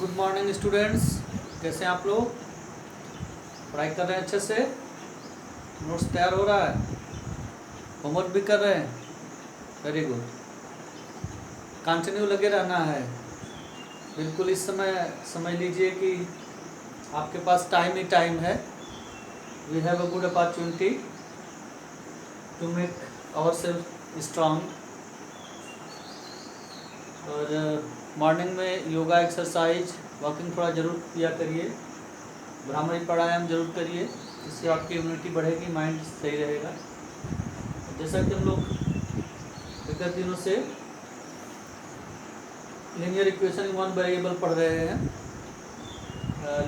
Good morning students, कैसे हैं आप लोग? पढ़ाई कर रहे हैं अच्छे से? नोट्स तैयार हो रहा है? होमवर्क भी कर रहे हैं? Very good. कंटिन्यू लगे रहना है। बिल्कुल इस समय समझ लीजिए कि आपके पास टाइम ही टाइम है। We have a good opportunity to make our self strong. और मॉर्निंग में योगा एक्सरसाइज वॉकिंग थोड़ा ज़रूर किया करिए। भ्रामरी प्राणायाम जरूर करिए, इससे आपकी इम्यूनिटी बढ़ेगी, माइंड सही रहेगा। जैसा कि हम लोग विगत दिनों से linear equation in one variable पढ़ रहे हैं,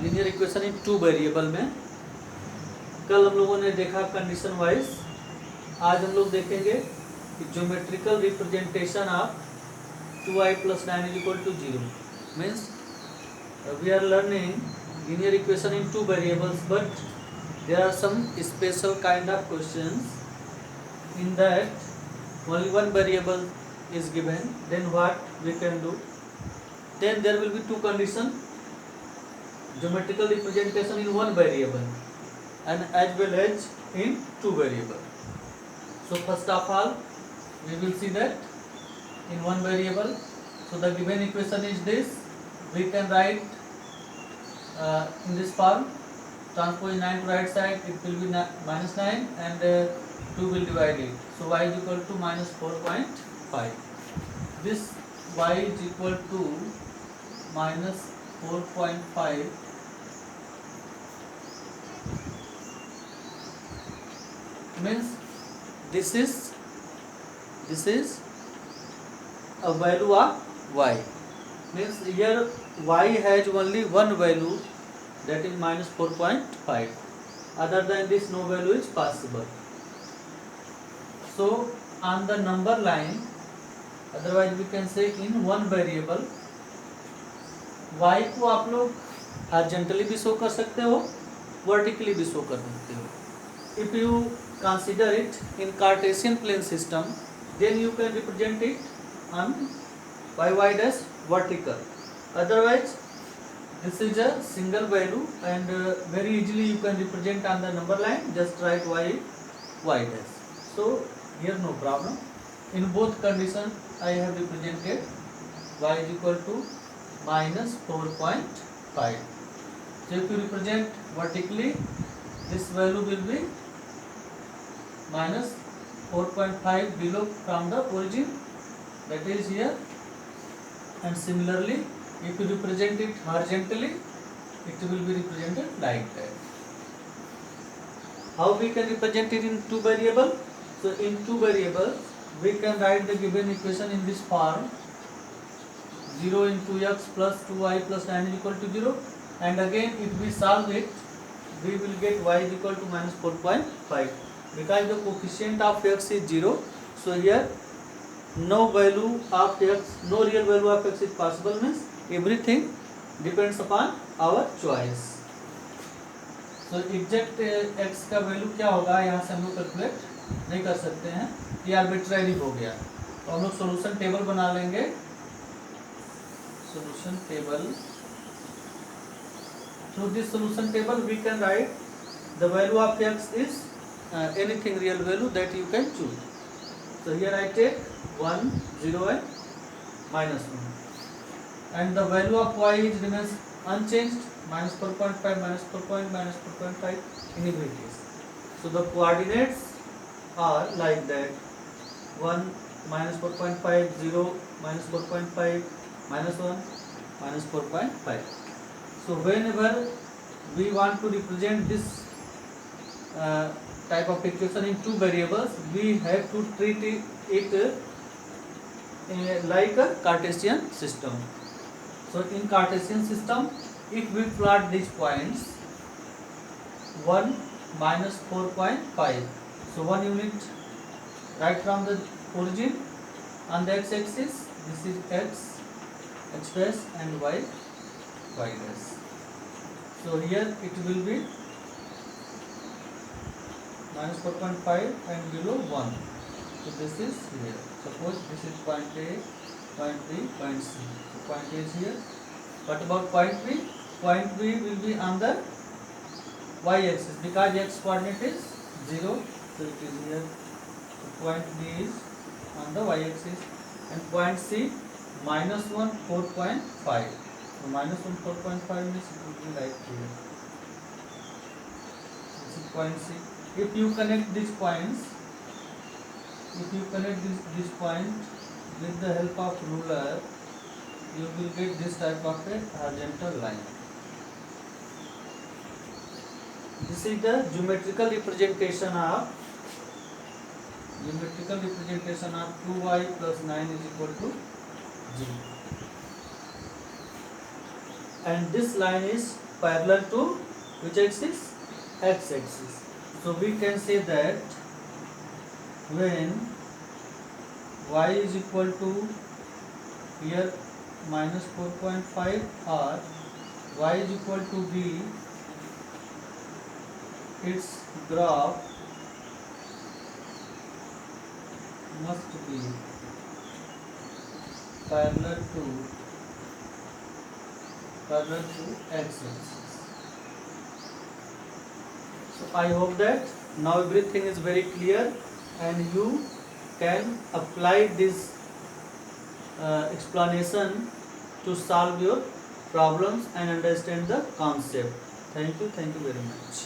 linear equation in two variable में कल हम लोगों ने देखा कंडीशन वाइज। आज हम लोग देखेंगे कि geometrical representation of 2i plus 9 is equal to 0 means we are learning linear equation in two variables, but there are some special kind of questions in that only one variable is given. Then what we can do? Then there will be two conditions: geometrical representation in one variable and as well as in two variable. So first of all we will see that in one variable. So the given equation is this. We can write in this form: transpose 9 to right side, it will be minus 9 and 2 will divide it. So y is equal to minus 4.5. This y is equal to minus 4.5 means this is a value of y, means here y has only one value, that is minus 4.5. other than this no value is possible. So on the number line, otherwise we can say in one variable, y को आप लोग horizontally भी show कर सकते हो, vertically भी show कर सकते हो. If you consider it in Cartesian plane system, then you can represent it on y dash vertical. Otherwise this is a single value and very easily you can represent on the number line. Just write y dash. So here no problem. In both conditions I have represented y is equal to minus 4.5. So if you represent vertically, this value will be minus 4.5 below from the origin, that is here. And similarly if you represent it horizontally, it will be represented like that. How we can represent it in two variable? So in two variable we can write the given equation in this form: 0 into x plus 2y plus 9 is equal to 0, and again if we solve it we will get y is equal to minus 4.5. because the coefficient of x is 0, so here no value of x, no real value of x is possible, means everything depends upon our choice. So exact x का value क्या होगा यहाँ से हम लोग calculate नहीं कर सकते हैं, ये आर्बिट्रेरी हो गया. तो हम लोग सोल्यूशन टेबल बना लेंगे. Solution table, through this solution table we can write the value of x is anything real value that you can choose. So here I take 1, 0 and minus 1, and the value of y is remains unchanged, minus 4.5, minus 4.5 in every case. So the coordinates are like that: 1 minus 4.5, 0 minus 4.5, minus 1 minus 4.5. So whenever we want to represent this type of equation in two variables, we have to treat it like a Cartesian system. So in Cartesian system, if we plot these points 1 minus 4.5, so 1 unit right from the origin on the x-axis, this is x dash and y dash. So here it will be minus 4.5 and below 1. So this is here. Suppose this is point A, point B, point C. So point A is here, What about point B? Point B will be on the y-axis because x coordinate is 0, so it is here. So point B is on the y-axis, and point C -1 4.5. So -1 4.5 means it will be right here. This is point C. If you connect these points, this point with the help of ruler, you will get this type of a horizontal line. This is the geometrical representation of 2y plus 9 is equal to g. And this line is parallel to which axis? X axis. So we can say that when y is equal to here -4.5 or y is equal to b, its graph must be parallel to x axis. So I hope that now everything is very clear and you can apply this explanation to solve your problems and understand the concept. Thank you very much.